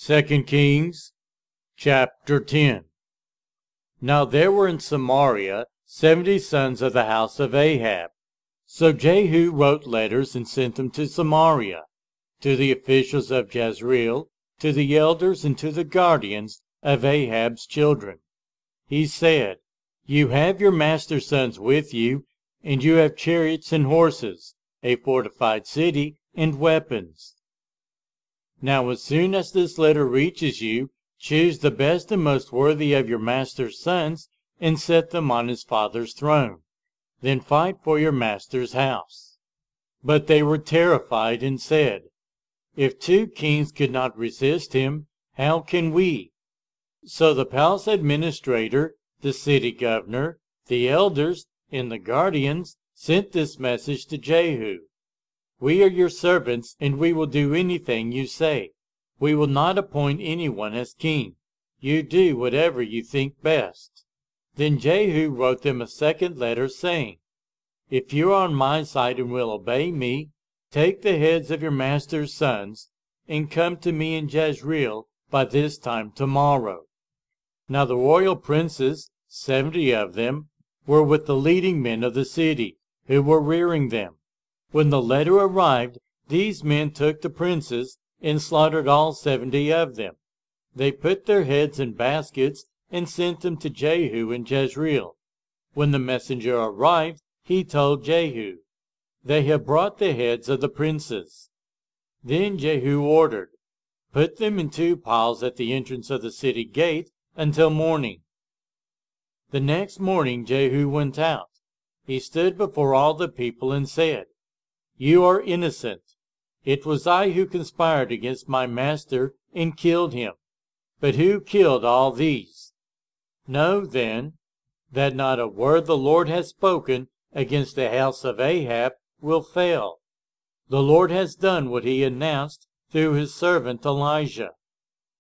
2 Kings chapter 10. Now there were in Samaria 70 sons of the house of Ahab. So Jehu wrote letters and sent them to Samaria, to the officials of Jezreel, to the elders, and to the guardians of Ahab's children. He said, You have your master's sons with you, and you have chariots and horses, a fortified city, and weapons. Now as soon as this letter reaches you, choose the best and most worthy of your master's sons, and set them on his father's throne. Then fight for your master's house. But they were terrified and said, If 2 kings could not resist him, how can we? So the palace administrator, the city governor, the elders, and the guardians sent this message to Jehu. We are your servants, and we will do anything you say. We will not appoint anyone as king. You do whatever you think best. Then Jehu wrote them a second letter, saying, If you are on my side and will obey me, take the heads of your master's sons, and come to me in Jezreel by this time tomorrow. Now the royal princes, 70 of them, were with the leading men of the city, who were rearing them. When the letter arrived, these men took the princes and slaughtered all 70 of them. They put their heads in baskets and sent them to Jehu in Jezreel. When the messenger arrived, he told Jehu, They have brought the heads of the princes. Then Jehu ordered, Put them in 2 piles at the entrance of the city gate until morning. The next morning Jehu went out. He stood before all the people and said, You are innocent. It was I who conspired against my master and killed him. But who killed all these? Know then that not a word the Lord has spoken against the house of Ahab will fail. The Lord has done what he announced through his servant Elijah.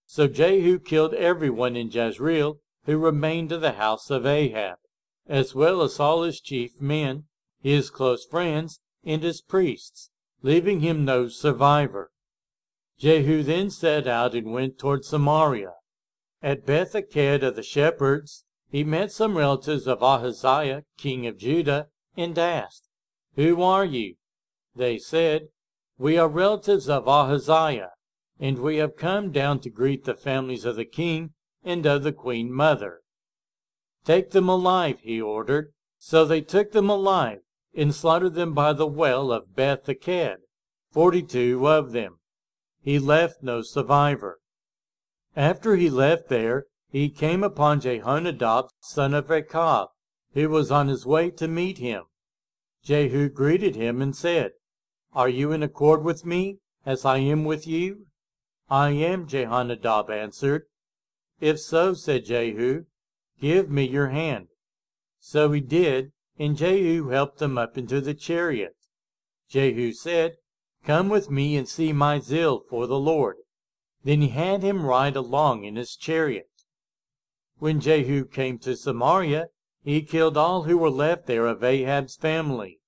So Jehu killed everyone in Jezreel who remained of the house of Ahab, as well as all his chief men, his close friends, and his priests, leaving him no survivor. Jehu then set out and went toward Samaria. At Beth-eked of the shepherds, he met some relatives of Ahaziah, king of Judah, and asked, Who are you? They said, We are relatives of Ahaziah, and we have come down to greet the families of the king and of the queen mother. Take them alive, he ordered. So they took them alive, and slaughtered them by the well of Beth-eked, 42 of them. He left no survivor. After he left there, he came upon Jehonadab, son of Rechab, who was on his way to meet him. Jehu greeted him and said, Are you in accord with me, as I am with you? I am, Jehonadab answered. If so, said Jehu, give me your hand. So he did, and Jehu helped them up into the chariot. Jehu said, Come with me and see my zeal for the Lord. Then he had him ride along in his chariot. When Jehu came to Samaria, he killed all who were left there of Ahab's family.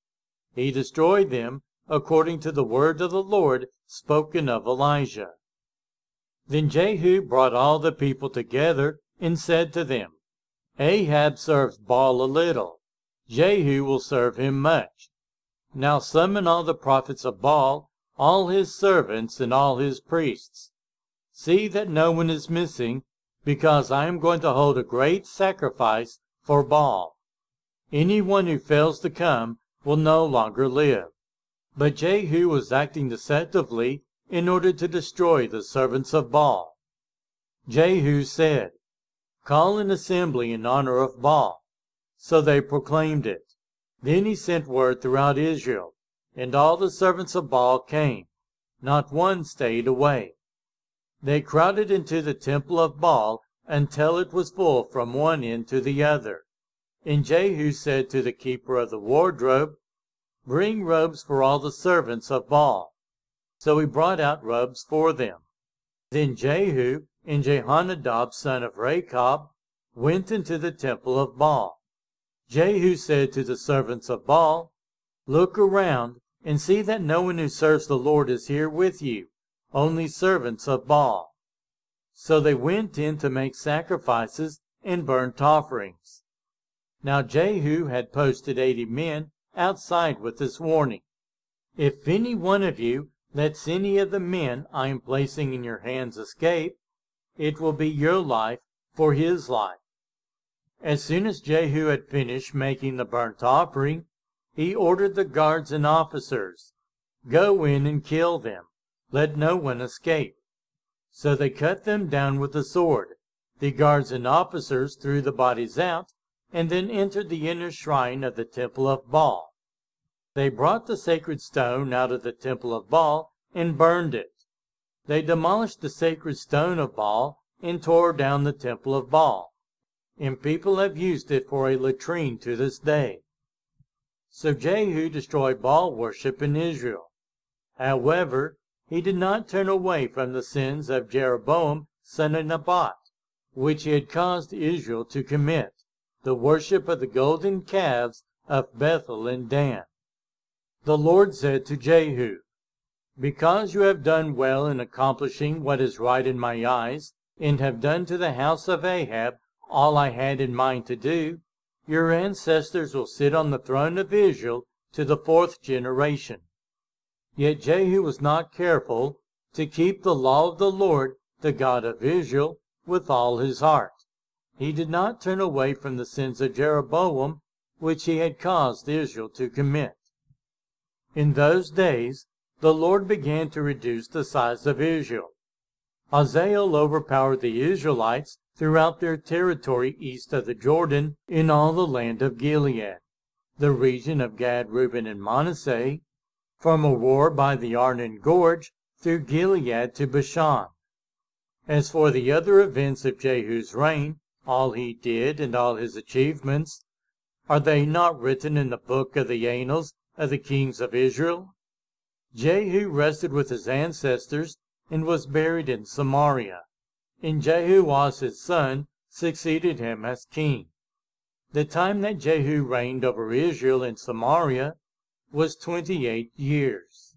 He destroyed them according to the word of the Lord spoken of Elijah. Then Jehu brought all the people together and said to them, Ahab serves Baal a little. Jehu will serve him much. Now summon all the prophets of Baal, all his servants, and all his priests. See that no one is missing, because I am going to hold a great sacrifice for Baal. Anyone who fails to come will no longer live. But Jehu was acting deceptively in order to destroy the servants of Baal. Jehu said, Call an assembly in honor of Baal. So they proclaimed it. Then he sent word throughout Israel, and all the servants of Baal came. Not one stayed away. They crowded into the temple of Baal until it was full from one end to the other. And Jehu said to the keeper of the wardrobe, Bring robes for all the servants of Baal. So he brought out robes for them. Then Jehu and Jehonadab, son of Rechab, went into the temple of Baal. Jehu said to the servants of Baal, Look around and see that no one who serves the Lord is here with you, only servants of Baal. So they went in to make sacrifices and burnt offerings. Now Jehu had posted 80 men outside with this warning: "If any one of you lets any of the men I am placing in your hands escape, it will be your life for his life." As soon as Jehu had finished making the burnt offering, he ordered the guards and officers, "Go in and kill them. Let no one escape." So they cut them down with the sword. The guards and officers threw the bodies out, and then entered the inner shrine of the temple of Baal. They brought the sacred stone out of the temple of Baal and burned it. They demolished the sacred stone of Baal and tore down the temple of Baal, and people have used it for a latrine to this day. So Jehu destroyed Baal worship in Israel. However, he did not turn away from the sins of Jeroboam son of Nebat, which he had caused Israel to commit, the worship of the golden calves of Bethel and Dan. The Lord said to Jehu, "Because you have done well in accomplishing what is right in my eyes, and have done to the house of Ahab all I had in mind to do, your ancestors will sit on the throne of Israel to the 4th generation." Yet Jehu was not careful to keep the law of the Lord, the God of Israel, with all his heart. He did not turn away from the sins of Jeroboam, which he had caused Israel to commit. In those days, the Lord began to reduce the size of Israel. Hazael overpowered the Israelites throughout their territory east of the Jordan in all the land of Gilead, the region of Gad, Reuben, and Manasseh, from Aroer by the Arnon Gorge through Gilead to Bashan. As for the other events of Jehu's reign, all he did and all his achievements, are they not written in the book of the annals of the kings of Israel? Jehu rested with his ancestors and was buried in Samaria, and Jehoahaz his son succeeded him as king. The time that Jehu reigned over Israel in Samaria was 28 years.